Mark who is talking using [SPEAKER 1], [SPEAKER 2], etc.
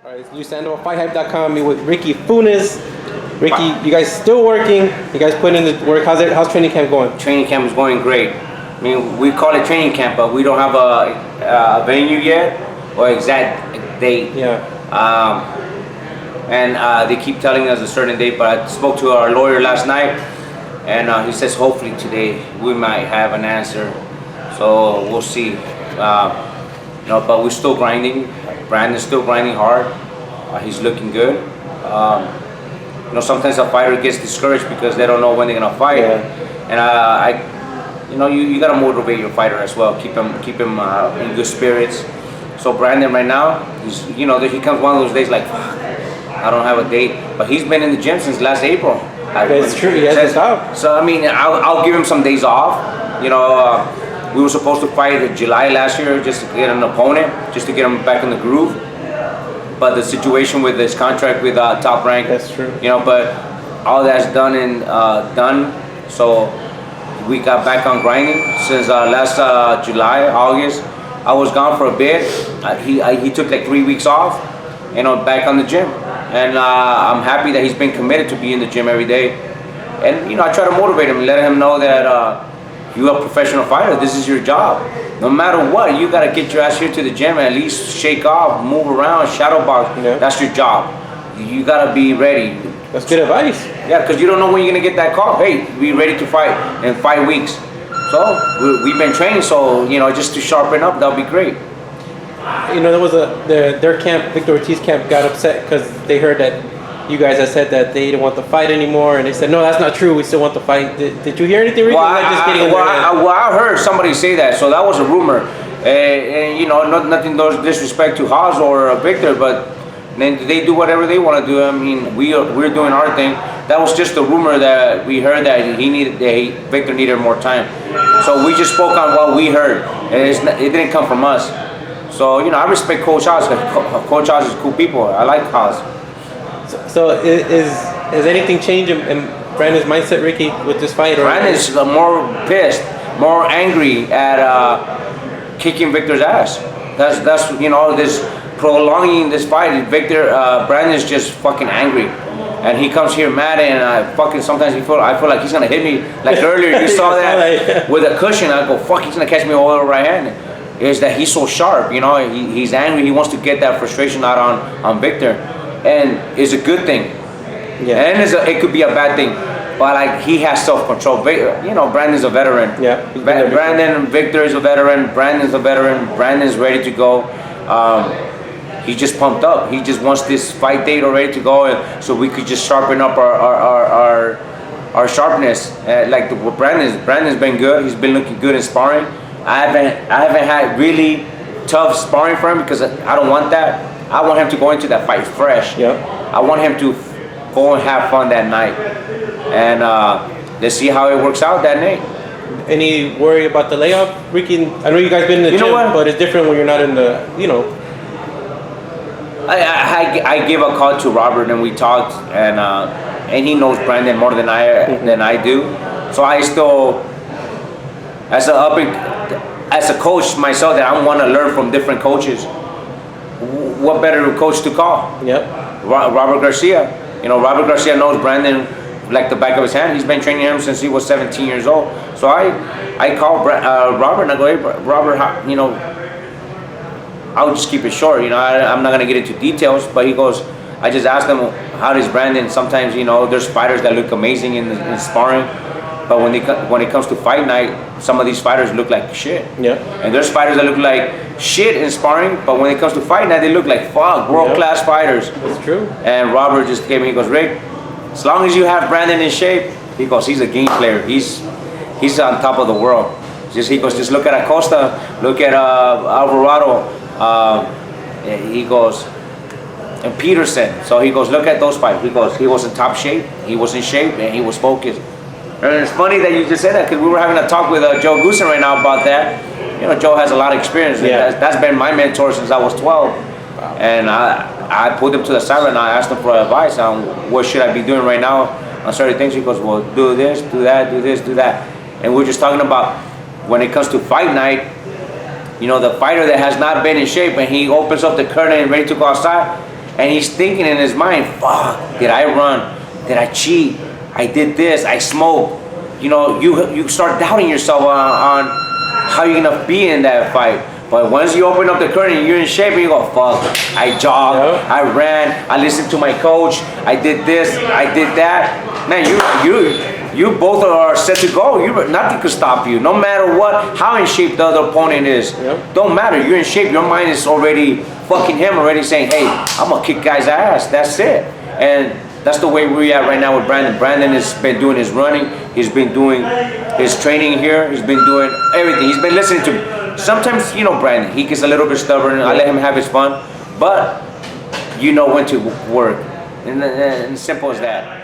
[SPEAKER 1] All right, it's Lucando, FightHype.com. With Ricky Funez. Ricky, you guys still working? You guys putting in the work? How's training camp going?
[SPEAKER 2] Training camp is going great. I mean, we call it training camp, but we don't have a venue yet or exact date.
[SPEAKER 1] Yeah.
[SPEAKER 2] And they keep telling us a certain date, but I spoke to our lawyer last night, and he says hopefully today we might have an answer. So we'll see. But we're still grinding. Brandon's still grinding hard. He's looking good. Sometimes a fighter gets discouraged because they don't know when they're gonna fight. Yeah. And you gotta motivate your fighter as well. Keep him in good spirits. So Brandon right now, he comes one of those days like, I don't have a date, but he's been in the gym since last April.
[SPEAKER 1] That's true. He hasn't stopped.
[SPEAKER 2] So I mean, I'll give him some days off. We were supposed to fight in July last year just to get an opponent, just to get him back in the groove. But the situation with his contract with Top Rank,
[SPEAKER 1] that's true.
[SPEAKER 2] But all that's done and done. So we got back on grinding since last July, August. I was gone for a bit. He took like 3 weeks off, back on the gym. And I'm happy that he's been committed to be in the gym every day. And I try to motivate him and let him know that you're a professional fighter. This is your job. No matter what, you gotta get your ass here to the gym and at least shake off, move around, shadow box. Yeah. That's your job. You gotta be ready.
[SPEAKER 1] That's good advice.
[SPEAKER 2] Yeah, because you don't know when you're gonna get that call. Hey, be ready to fight in 5 weeks. So we've been training. So just to sharpen up, that'll be great.
[SPEAKER 1] There was their camp, Victor Ortiz camp, got upset because they heard that you guys had said that they didn't want the fight anymore, and they said, no, that's not true, we still want the fight. Did you hear anything, Ricky?
[SPEAKER 2] I heard somebody say that, so that was a rumor. Nothing disrespect to Haas or Victor, but then they do whatever they want to do. I mean, we're doing our thing. That was just a rumor that we heard that Victor needed more time. So we just spoke on what we heard, and it didn't come from us. So, I respect Coach Haas. Coach Haas is cool people. I like Haas.
[SPEAKER 1] So has anything changed in Brandon's mindset, Ricky, with this fight?
[SPEAKER 2] Brandon's more pissed, more angry at kicking Victor's ass. That's this prolonging this fight. Brandon's just fucking angry, and he comes here mad, and sometimes I feel like he's gonna hit me. Like earlier, you saw that with a cushion. I go, fuck, he's gonna catch me all over right hand. Is that he's so sharp? He's angry. He wants to get that frustration out on Victor. And it's a good thing. Yeah. And it could be a bad thing, but he has self-control. Brandon's a veteran.
[SPEAKER 1] Yeah.
[SPEAKER 2] Brandon, Victor is a veteran. Brandon's a veteran. Brandon's ready to go. He's just pumped up. He just wants this fight date already to go, so we could just sharpen up our sharpness. Brandon's been good. He's been looking good in sparring. I haven't had really tough sparring for him because I don't want that. I want him to go into that fight fresh.
[SPEAKER 1] Yeah.
[SPEAKER 2] I want him to go and have fun that night. And let's see how it works out that night.
[SPEAKER 1] Any worry about the layoff, Ricky? I know you guys been in the gym, but it's different when you're not in the,
[SPEAKER 2] I gave a call to Robert and we talked, and he knows Brandon more than I do. So I still, as a coach myself, that I want to learn from different coaches. What better coach to call?
[SPEAKER 1] Yep.
[SPEAKER 2] Robert Garcia. Robert Garcia knows Brandon like the back of his hand. He's been training him since he was 17 years old. So I called Robert and I go, hey, Robert, I'll just keep it short. I'm not gonna get into details. But he goes, I just asked him, how does Brandon? Sometimes there's fighters that look amazing in sparring, but when it comes to fight night, some of these fighters look like shit.
[SPEAKER 1] Yeah.
[SPEAKER 2] And there's fighters that look like shit in sparring, but when it comes to fight night, they look like world-class fighters.
[SPEAKER 1] That's true.
[SPEAKER 2] And Robert just came in, he goes, Rick, as long as you have Brandon in shape, he goes, he's a game player. He's on top of the world. He goes, just look at Acosta, look at Alvarado. He goes, and Peterson. So he goes, look at those fights. He goes, he was in top shape, he was in shape, and he was focused. And it's funny that you just said that because we were having a talk with Joe Goosen right now about that. Joe has a lot of experience.
[SPEAKER 1] Yeah.
[SPEAKER 2] That's been my mentor since I was 12. Wow. And I put him to the side and I asked him for advice on what should I be doing right now on certain things. He goes, well, do this, do that, do this, do that. And we're just talking about when it comes to fight night, the fighter that has not been in shape and he opens up the curtain and ready to go outside, and he's thinking in his mind, fuck, did I run? Did I cheat? I did this, I smoked. You know, you start doubting yourself on how you're gonna be in that fight. But once you open up the curtain and you're in shape and you go, fuck, I jogged, I ran, I listened to my coach, I did this, I did that. Man, you both are set to go. Nothing could stop you, no matter what, how in shape the other opponent is. Don't matter, you're in shape, your mind is already fucking him, already saying, hey, I'm gonna kick guys' ass, that's it. And that's the way we're at right now with Brandon. Brandon has been doing his running, he's been doing his training here, he's been doing everything. He's been listening to me. Sometimes, you know, Brandon, he gets a little bit stubborn. I let him have his fun, but you know when to work. And simple as that.